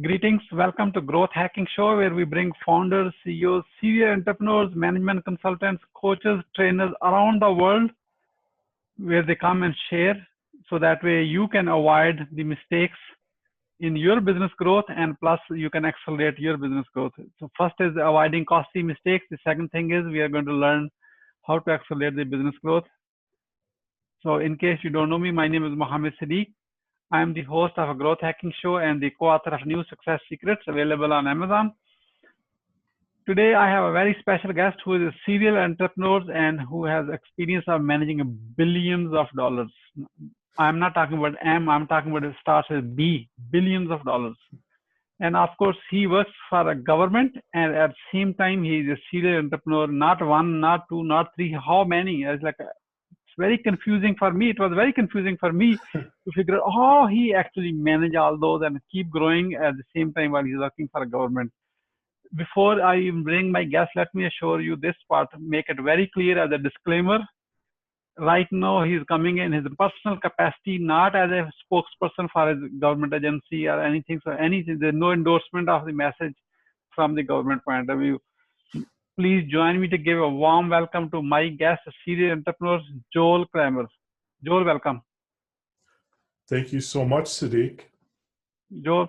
Greetings. Welcome to Growth Hacking Show, where we bring founders, CEOs, serial entrepreneurs, management consultants, coaches, trainers around the world, where they come and share, so that way you can avoid the mistakes in your business growth, and plus you can accelerate your business growth. So first is avoiding costly mistakes. The second thing is we are going to learn how to accelerate the business growth. So in case you don't know me, my name is Mohammed Siddique. I am the host of a Growth Hacking Show and the co-author of New Success Secrets, available on Amazon. Today, I have a very special guest who is a serial entrepreneur and who has experience of managing billions of dollars. I'm not talking about M, I'm talking about it starts with B, billions of dollars. And of course, he works for a government, and at the same time, he is a serial entrepreneur, not one, not two, not three, how many? It's like very confusing for me. It was very confusing for me to figure out how he actually manage all those and keep growing at the same time while he's working for a government. Before I bring my guest, let me assure you this part, make it very clear as a disclaimer. Right now, he's coming in his personal capacity, not as a spokesperson for his government agency or anything. So anything, there's no endorsement of the message from the government point of view. Please join me to give a warm welcome to my guest, serial entrepreneur, Joel Klemmer. Joel, welcome. Thank you so much, Siddique. Joel,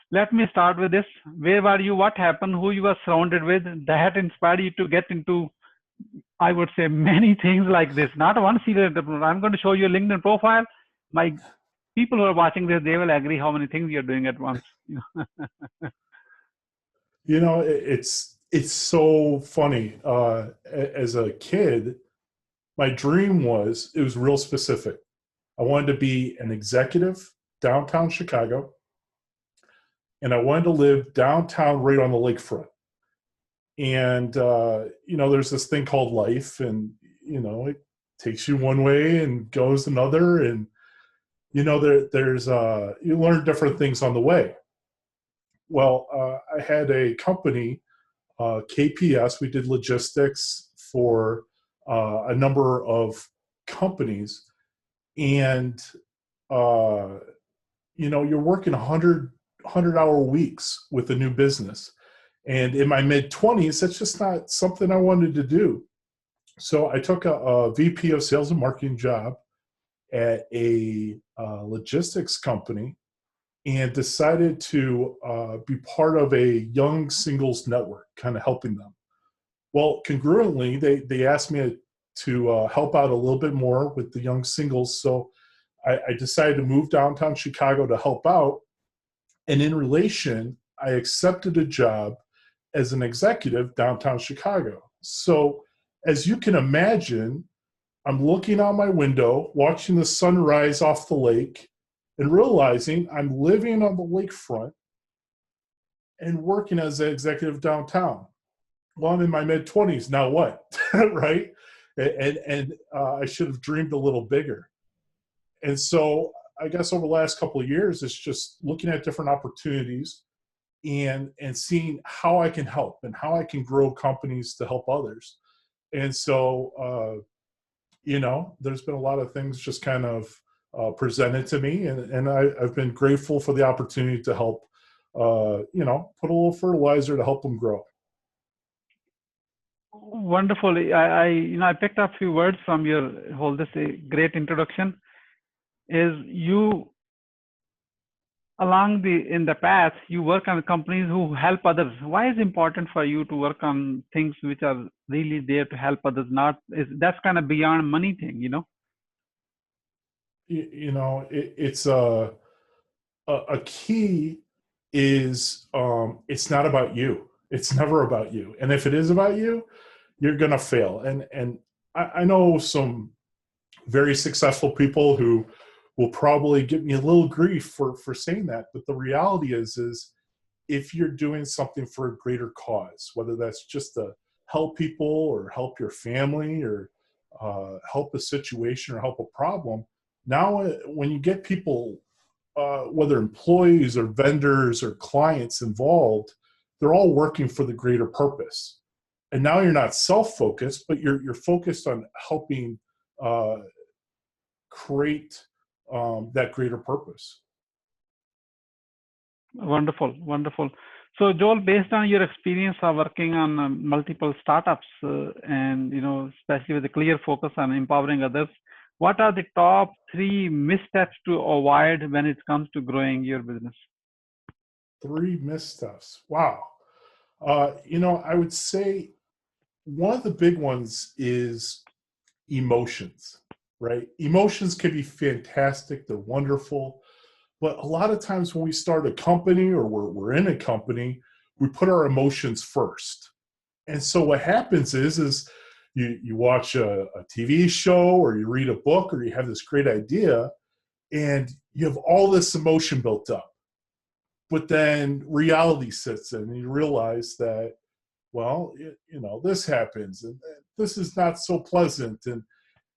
let me start with this. Where were you? What happened? Who you were surrounded with that inspired you to get into, I would say, many things like this? Not one serial entrepreneur. I'm going to show you a LinkedIn profile. My people who are watching this, they will agree how many things you're doing at once. You know, it's so funny. As a kid, my dream was, it was real specific. I wanted to be an executive downtown Chicago, and I wanted to live downtown right on the lakefront. And, there's this thing called life, and, it takes you one way and goes another. And, there's you learn different things on the way. Well, I had a company, KPS. We did logistics for a number of companies. And, you're working 100-hour weeks with a new business. And in my mid-20s, that's just not something I wanted to do. So I took a VP of sales and marketing job at a logistics company and decided to be part of a young singles network, kind of helping them. Well, congruently, they asked me to help out a little bit more with the young singles. So I decided to move downtown Chicago to help out. And in relation, I accepted a job as an executive downtown Chicago. So as you can imagine, I'm looking out my window, watching the sun rise off the lake, and realizing I'm living on the lakefront and working as an executive downtown. Well, I'm in my mid-20s. Now what? Right? And I should have dreamed a little bigger. And so I guess over the last couple of years, it's just looking at different opportunities and seeing how I can help and how I can grow companies to help others. And so, there's been a lot of things just kind of presented to me, and I've been grateful for the opportunity to help, put a little fertilizer to help them grow. Wonderful. I picked up a few words from your this great introduction. Is you in the past, you work on companies who help others. Why is it important for you to work on things which are really there to help others? That's kind of beyond money thing, It's a key is it's not about you. It's never about you. And if it is about you, you're going to fail. And I know some very successful people who will probably give me a little grief for saying that. But the reality is if you're doing something for a greater cause, whether that's just to help people or help your family or help a situation or help a problem, now when you get people, whether employees or vendors or clients involved, they're all working for the greater purpose. And now you're not self-focused, but you're focused on helping create that greater purpose. Wonderful, wonderful. So, Joel, based on your experience of working on multiple startups, and especially with a clear focus on empowering others, what are the top three missteps to avoid when it comes to growing your business? 3 missteps. Wow. I would say one of the big ones is emotions, right? Emotions can be fantastic. They're wonderful. But a lot of times when we start a company or we're in a company, we put our emotions first. And so what happens is you watch a TV show or you read a book or you have this great idea and you have all this emotion built up. But then reality sits in and you realize that, well, this happens and this is not so pleasant.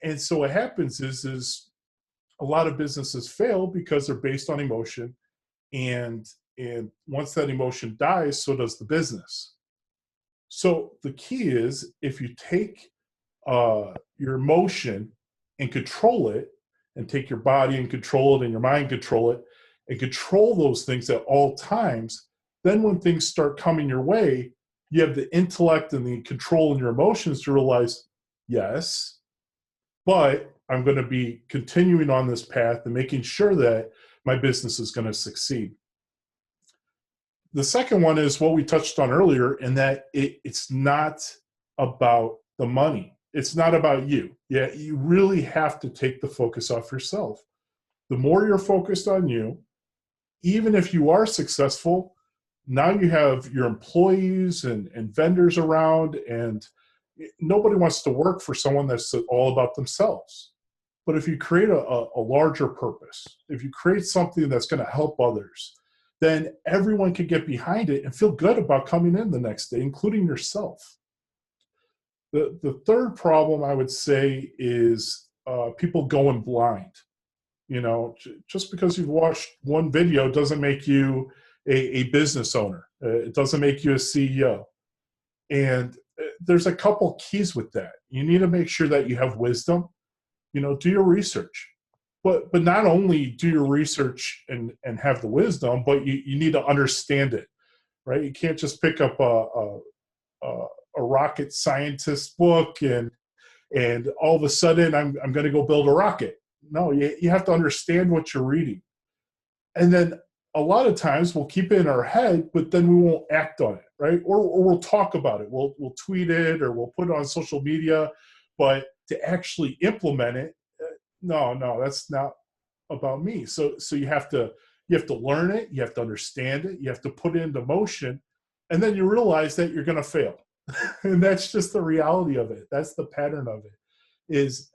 And so what happens is a lot of businesses fail because they're based on emotion. And once that emotion dies, so does the business. So the key is if you take your emotion and control it, and take your body and control it, and your mind control it, and control those things at all times, then when things start coming your way, you have the intellect and the control in your emotions to realize, yes, but I'm going to be continuing on this path and making sure that my business is going to succeed. The second one is what we touched on earlier, in that it's not about the money. It's not about you. Yeah, you really have to take the focus off yourself. The more you're focused on you, even if you are successful, now you have your employees and vendors around, and nobody wants to work for someone that's all about themselves. But if you create a larger purpose, if you create something that's going to help others, then everyone can get behind it and feel good about coming in the next day, including yourself. The third problem I would say is people going blind. Just because you've watched one video doesn't make you a business owner. It doesn't make you a CEO. And there's a couple keys with that. You need to make sure that you have wisdom. Do your research. But not only do your research and have the wisdom, but you need to understand it, right? You can't just pick up a rocket scientist book and all of a sudden I'm going to go build a rocket. No, you have to understand what you're reading. And then a lot of times we'll keep it in our head, but then we won't act on it, right? Or we'll talk about it. We'll tweet it or we'll put it on social media, but to actually implement it, no, that's not about me. So you have to learn it, you have to understand it, you have to put it into motion, and then you realize that you're going to fail. And that's just the reality of it. That's the pattern of it. Is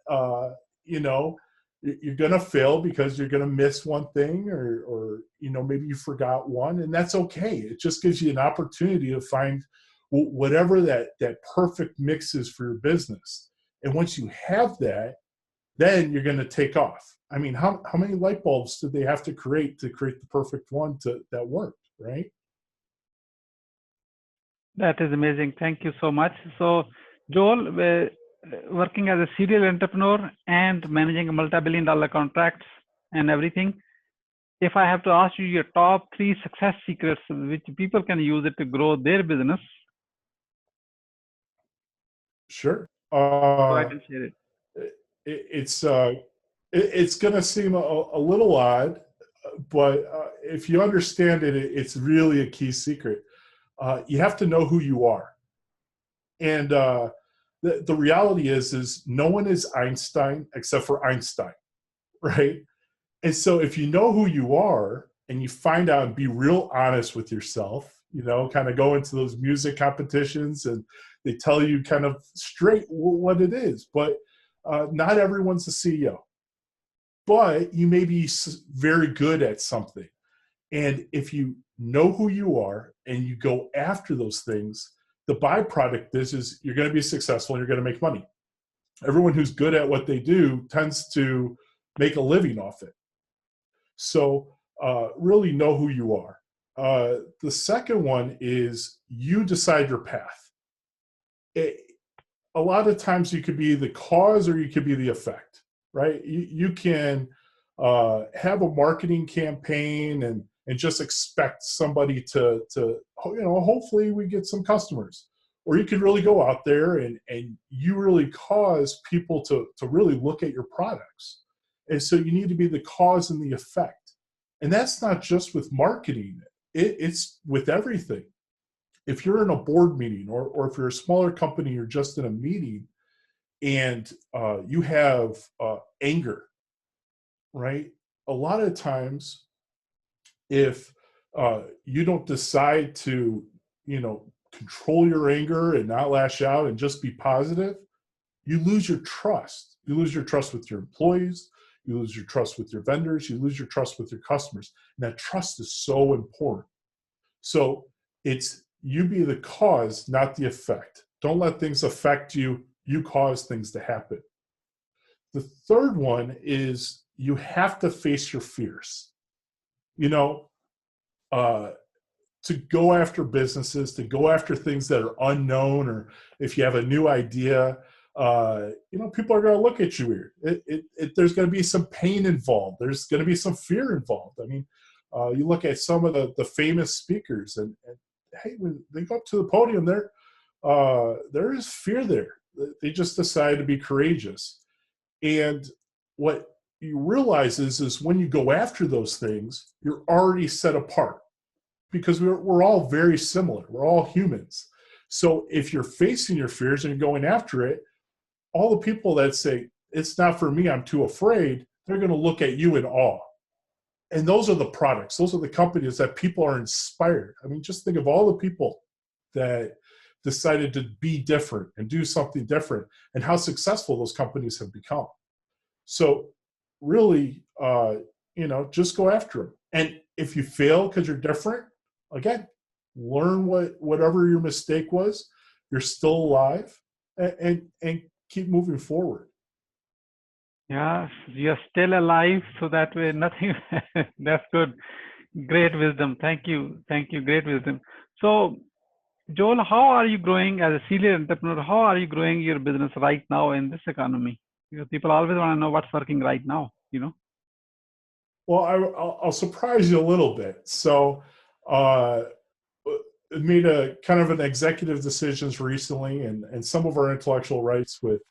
you're going to fail because you're going to miss one thing, or maybe you forgot one, and that's okay. It just gives you an opportunity to find whatever that perfect mix is for your business. And once you have that, then you're going to take off. I mean, how many light bulbs did they have to create the perfect one that worked, right? That is amazing. Thank you so much. So, Joel, working as a serial entrepreneur and managing multi-billion-dollar contracts and everything, if I have to ask you your top 3 success secrets which people can use it to grow their business, Sure. so I can share it. It's going to seem a little odd, but if you understand it, it's really a key secret. You have to know who you are. And the reality is no one is Einstein except for Einstein, right? And so if you know who you are and you find out and be real honest with yourself, kind of go into those music competitions and they tell you kind of straight what it is. But not everyone's a CEO. But you may be very good at something. And if you know who you are and you go after those things, the byproduct is you're going to be successful and you're going to make money. Everyone who's good at what they do tends to make a living off it. So really know who you are. The second one is you decide your path. A lot of times you could be the cause or you could be the effect, right? You can have a marketing campaign and just expect somebody to hopefully we get some customers. Or you can really go out there and you really cause people to really look at your products. And so you need to be the cause and the effect. And that's not just with marketing. It's with everything. If you're in a board meeting or if you're a smaller company, you're just in a meeting and you have anger, right? A lot of times, if you don't decide to, control your anger and not lash out and just be positive, you lose your trust. You lose your trust with your employees. You lose your trust with your vendors. You lose your trust with your customers. And that trust is so important. So it's you be the cause, not the effect. Don't let things affect you. You cause things to happen. The third one is you have to face your fears. To go after businesses, to go after things that are unknown, or if you have a new idea, people are going to look at you weird. There's going to be some pain involved. There's going to be some fear involved. I mean, you look at some of the famous speakers, and hey, when they go up to the podium, there is fear there. They just decide to be courageous. And what you realize is when you go after those things, you're already set apart. Because we're all very similar. We're all humans. So if you're facing your fears and you're going after it, all the people that say, it's not for me, I'm too afraid, they're going to look at you in awe. And those are the products. Those are the companies that people are inspired. I mean, just think of all the people that decided to be different and do something different and how successful those companies have become. So really, just go after them. And if you fail because you're different, again, learn whatever your mistake was. You're still alive, and keep moving forward. Yeah, you're still alive, so that way nothing. That's good. Great wisdom. Thank you. Great wisdom. So, Joel, how are you growing as a serial entrepreneur? How are you growing your business right now in this economy? Because people always want to know what's working right now. Well, I'll surprise you a little bit. So, made a kind of an executive decisions recently, and some of our intellectual rights with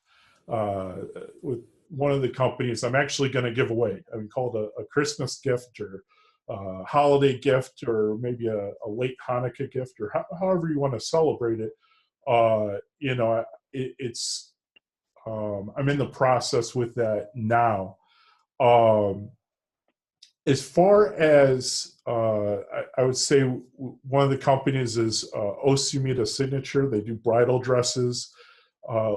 one of the companies I'm actually going to give away. I mean, called a Christmas gift or a holiday gift, or maybe a late Hanukkah gift, or however you want to celebrate it. I'm in the process with that now. As far as I would say, one of the companies is Osumita Signature. They do bridal dresses.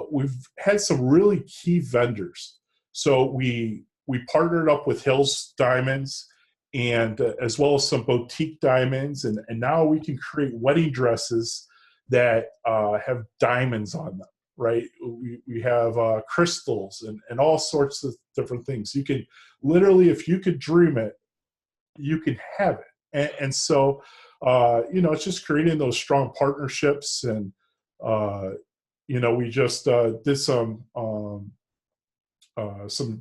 We've had some really key vendors. So we partnered up with Hills Diamonds, and as well as some boutique diamonds, and now we can create wedding dresses that have diamonds on them. Right? We have crystals and all sorts of different things. You can literally, if you could dream it, you can have it. And so, it's just creating those strong partnerships. And, we just did some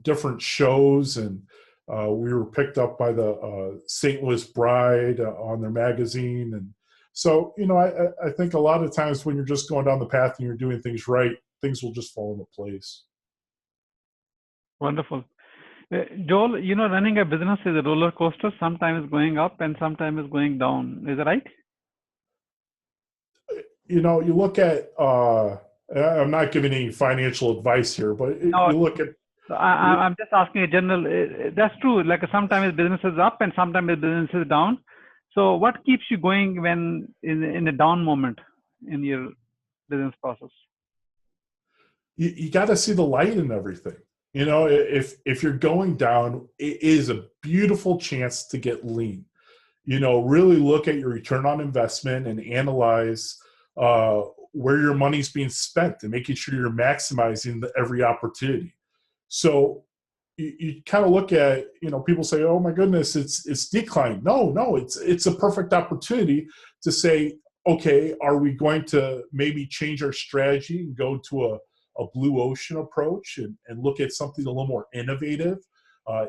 different shows, and we were picked up by the St. Louis Bride on their magazine. And so, I think a lot of times when you're just going down the path and you're doing things right, things will just fall into place. Wonderful. Joel, running a business is a roller coaster. Sometimes it's going up and sometimes it's going down. Is that right? You look at, I'm not giving any financial advice here, but No, you look at. I'm just asking a general, that's true. Like sometimes business is up and sometimes business is down. So what keeps you going when in a down moment in your business process? You got to see the light in everything. If you're going down, it is a beautiful chance to get lean. Really look at your return on investment and analyze where your money's being spent and making sure you're maximizing every opportunity. So you kind of look at, people say, oh my goodness, it's declining. No, it's a perfect opportunity to say, okay, are we going to maybe change our strategy and go to a blue ocean approach and look at something a little more innovative?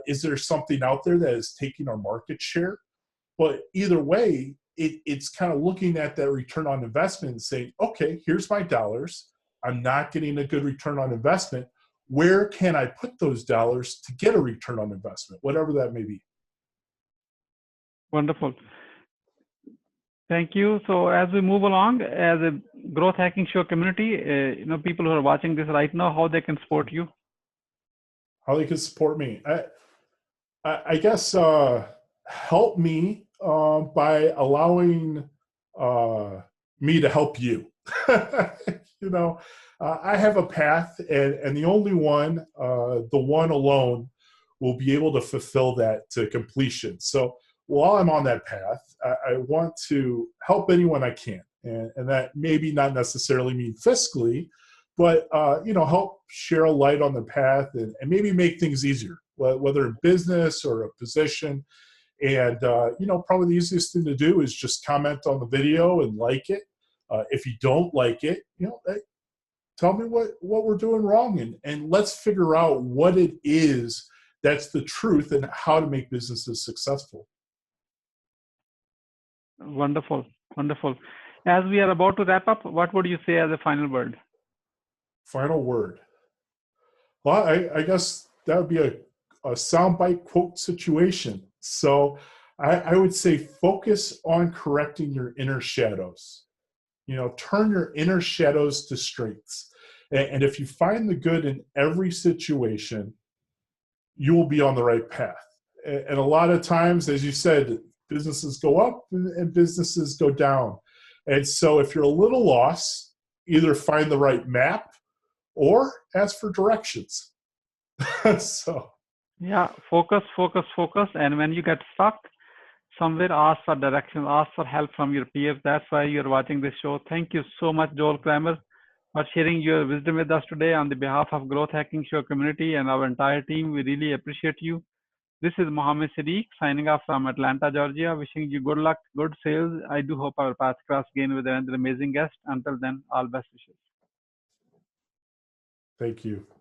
Is there something out there that is taking our market share? But either way, it's kind of looking at that return on investment and saying, okay, here's my dollars. I'm not getting a good return on investment. Where can I put those dollars to get a return on investment, whatever that may be? Wonderful. Thank you. So as we move along, as a growth hacking show community, people who are watching this right now, how they can support you? How they can support me? I guess help me by allowing me to help you. I have a path, and the only one, the one alone, will be able to fulfill that to completion. So while I'm on that path, I want to help anyone I can, and that maybe not necessarily mean fiscally, but help share a light on the path and maybe make things easier, whether in business or a position. And probably the easiest thing to do is just comment on the video and like it. If you don't like it, tell me what we're doing wrong, and let's figure out what it is that's the truth and how to make businesses successful. Wonderful, wonderful. As we are about to wrap up, what would you say as a final word? Final word. Well, I guess that would be a soundbite quote situation. So I would say focus on correcting your inner shadows. Turn your inner shadows to strengths. And if you find the good in every situation, you will be on the right path. And a lot of times, as you said, businesses go up and businesses go down. And so if you're a little lost, either find the right map or ask for directions. So yeah, focus. And when you get stuck somewhere, ask for direction, ask for help from your peers. That's why you're watching this show. Thank you so much, Joel Klemmer, for sharing your wisdom with us today on the behalf of Growth Hacking Show community and our entire team. We really appreciate you. This is Mohammed Siddique signing off from Atlanta, Georgia, wishing you good luck, good sales. I do hope our paths cross again with another amazing guest. Until then, all best wishes. thank you.